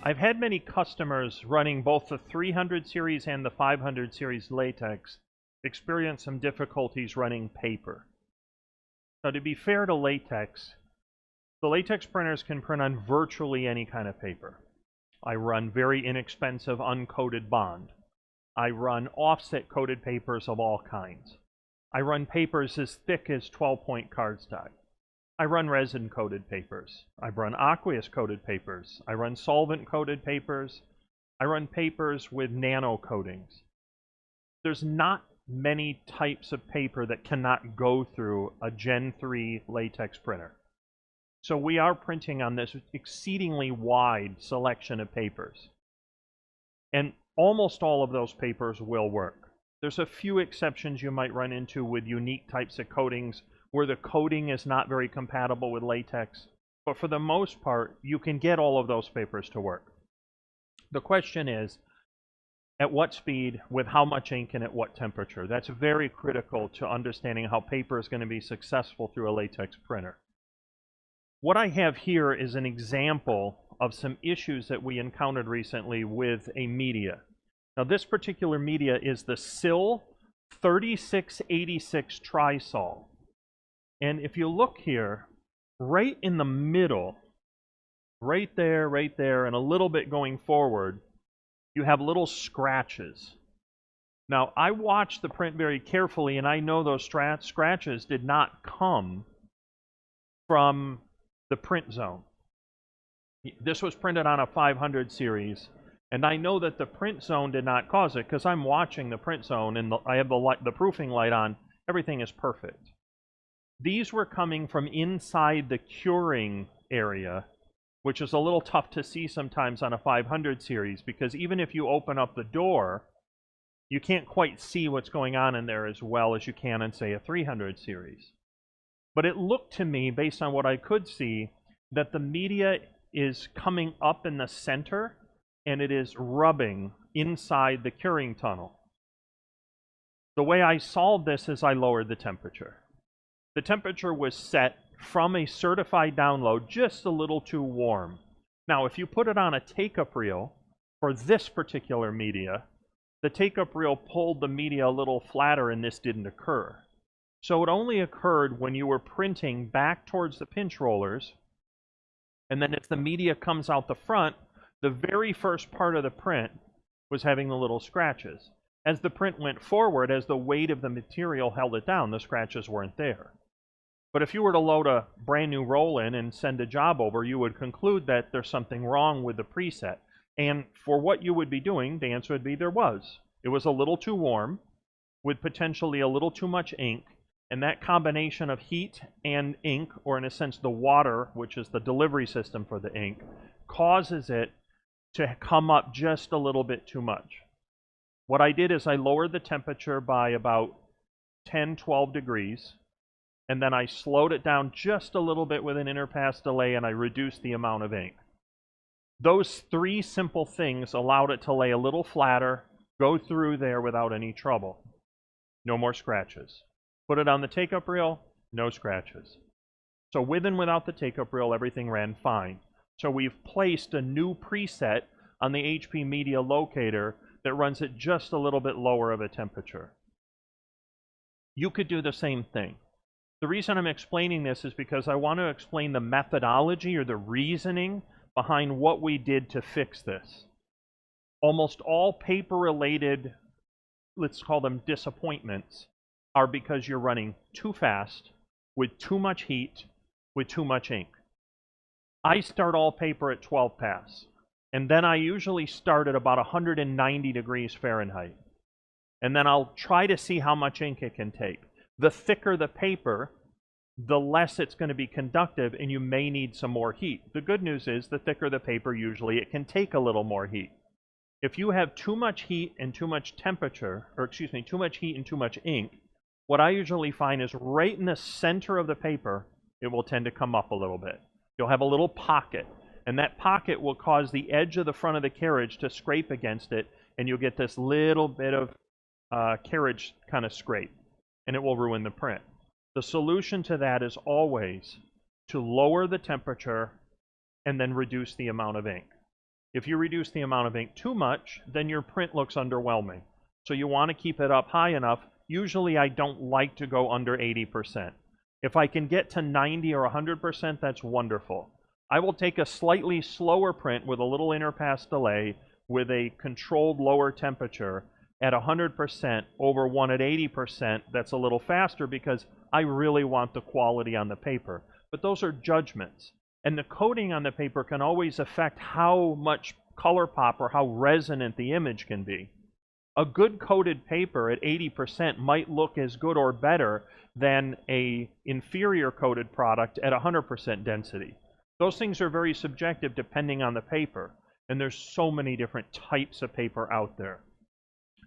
I've had many customers running both the 300 series and the 500 series latex experience some difficulties running paper. Now, to be fair to latex, the latex printers can print on virtually any kind of paper. I run very inexpensive uncoated bond. I run offset coated papers of all kinds. I run papers as thick as 12-point cardstock. I run resin coated papers. I run aqueous coated papers. I run solvent coated papers. I run papers with nano coatings. There's not many types of paper that cannot go through a Gen 3 latex printer. So we are printing on this exceedingly wide selection of papers. And almost all of those papers will work. There's a few exceptions you might run into with unique types of coatings where the coating is not very compatible with latex. But for the most part, you can get all of those papers to work. The question is, at what speed, with how much ink, and at what temperature? That's very critical to understanding how paper is going to be successful through a latex printer. What I have here is an example of some issues that we encountered recently with a media. Now, this particular media is the SIL 3686 Trisol. And if you look here, right in the middle, right there, and a little bit going forward, you have little scratches. Now, I watched the print very carefully, and I know those scratches did not come from the print zone. This was printed on a 500 series, and I know that the print zone did not cause it because I'm watching the print zone, and I have the proofing light on. Everything is perfect. These were coming from inside the curing area, which is a little tough to see sometimes on a 500 series because even if you open up the door, you can't quite see what's going on in there as well as you can in, say, a 300 series. But it looked to me, based on what I could see, that the media is coming up in the center and it is rubbing inside the curing tunnel. The way I solved this is I lowered the temperature. The temperature was set from a certified download just a little too warm. Now, if you put it on a take-up reel for this particular media, the take-up reel pulled the media a little flatter and this didn't occur. So it only occurred when you were printing back towards the pinch rollers, and then if the media comes out the front, the very first part of the print was having the little scratches. As the print went forward, as the weight of the material held it down, the scratches weren't there. But if you were to load a brand new roll in and send a job over, you would conclude that there's something wrong with the preset. And for what you would be doing, the answer would be there was. It was a little too warm, with potentially a little too much ink, and that combination of heat and ink, or in a sense the water, which is the delivery system for the ink, causes it to come up just a little bit too much. What I did is I lowered the temperature by about 10-12 degrees, and then I slowed it down just a little bit with an interpass delay, and I reduced the amount of ink. Those three simple things allowed it to lay a little flatter, go through there without any trouble. No more scratches. Put it on the take-up reel, no scratches. So with and without the take-up reel, everything ran fine. So we've placed a new preset on the HP Media Locator that runs at just a little bit lower of a temperature. You could do the same thing. The reason I'm explaining this is because I want to explain the methodology or the reasoning behind what we did to fix this. Almost all paper-related, let's call them disappointments, are because you're running too fast, with too much heat, with too much ink. I start all paper at 12 pass, and then I usually start at about 190 degrees Fahrenheit. And then I'll try to see how much ink it can take. The thicker the paper, the less it's going to be conductive, and you may need some more heat. The good news is, the thicker the paper, usually it can take a little more heat. If you have too much heat and too much temperature, or excuse me, too much heat and too much ink, what I usually find is right in the center of the paper, it will tend to come up a little bit. You'll have a little pocket, and that pocket will cause the edge of the front of the carriage to scrape against it, and you'll get this little bit of carriage kind of scrape, and it will ruin the print. The solution to that is always to lower the temperature and then reduce the amount of ink. If you reduce the amount of ink too much, then your print looks underwhelming. So you want to keep it up high enough. Usually I don't like to go under 80%. If I can get to 90 or 100%, that's wonderful. I will take a slightly slower print with a little interpass delay with a controlled lower temperature at 100% over one at 80% that's a little faster because I really want the quality on the paper. But those are judgments. And the coating on the paper can always affect how much color pop or how resonant the image can be. A good coated paper at 80% might look as good or better than a inferior coated product at 100% density. Those things are very subjective depending on the paper, and there's so many different types of paper out there.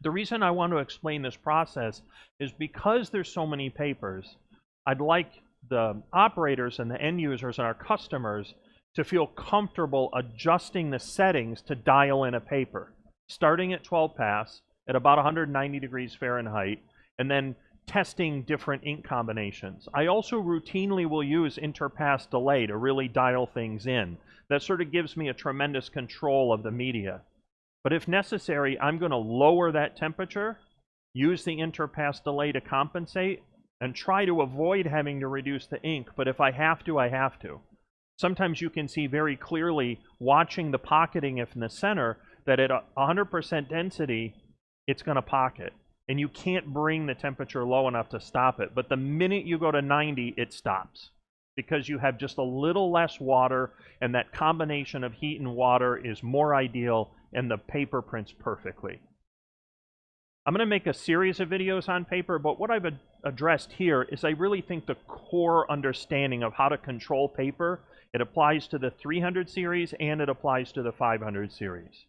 The reason I want to explain this process is because there's so many papers, I'd like the operators and the end users and our customers to feel comfortable adjusting the settings to dial in a paper, starting at 12 pass at about 190 degrees Fahrenheit, and then testing different ink combinations. I also routinely will use interpass delay to really dial things in. That sort of gives me a tremendous control of the media. But if necessary, I'm going to lower that temperature, use the interpass delay to compensate, and try to avoid having to reduce the ink. But if I have to, I have to. Sometimes you can see very clearly, watching the pocketing if in the center, that at 100% density, it's going to pocket. And you can't bring the temperature low enough to stop it. But the minute you go to 90, it stops. Because you have just a little less water, and that combination of heat and water is more ideal, and the paper prints perfectly. I'm going to make a series of videos on paper, but what I've addressed here is I really think the core understanding of how to control paper, it applies to the 300 series and it applies to the 500 series.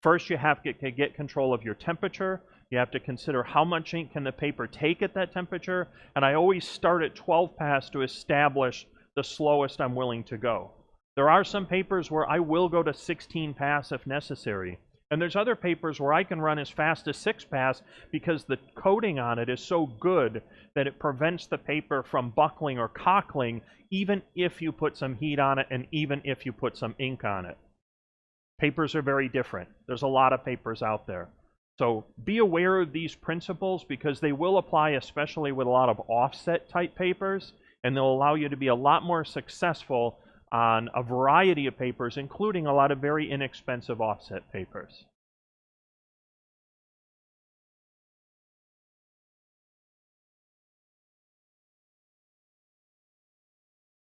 First, you have to get control of your temperature. You have to consider how much ink can the paper take at that temperature, and I always start at 12 pass to establish the slowest I'm willing to go. There are some papers where I will go to 16 pass if necessary. And there's other papers where I can run as fast as 6 pass because the coating on it is so good that it prevents the paper from buckling or cockling, even if you put some heat on it and even if you put some ink on it. Papers are very different. There's a lot of papers out there. So be aware of these principles because they will apply especially with a lot of offset type papers, and they'll allow you to be a lot more successful on a variety of papers, including a lot of very inexpensive offset papers.